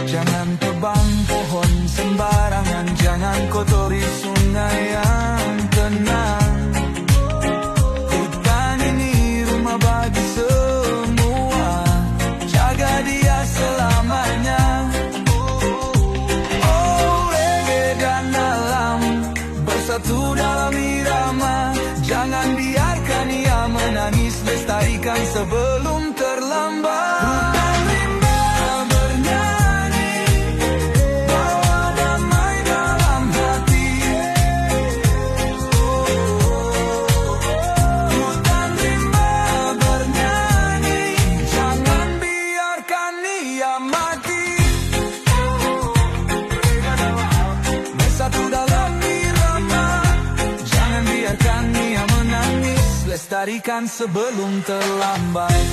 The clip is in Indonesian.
Jangan tebang pohon sembarangan, jangan kotori sungai yang tenang. Hutan ini rumah bagi semua, jaga dia selamanya. Oh, reggae dan alam bersatu dalam irama, jangan biarkan ia menangis, lestarikan sebelum terlambat. Hutan rimba bernyanyi, bawa damai dalam hati. Hutan rimba bernyanyi, jangan biarkan ia mati. Bersatu dalam irama, jangan biarkan ia menangis, lestarikan sebelum terlambat.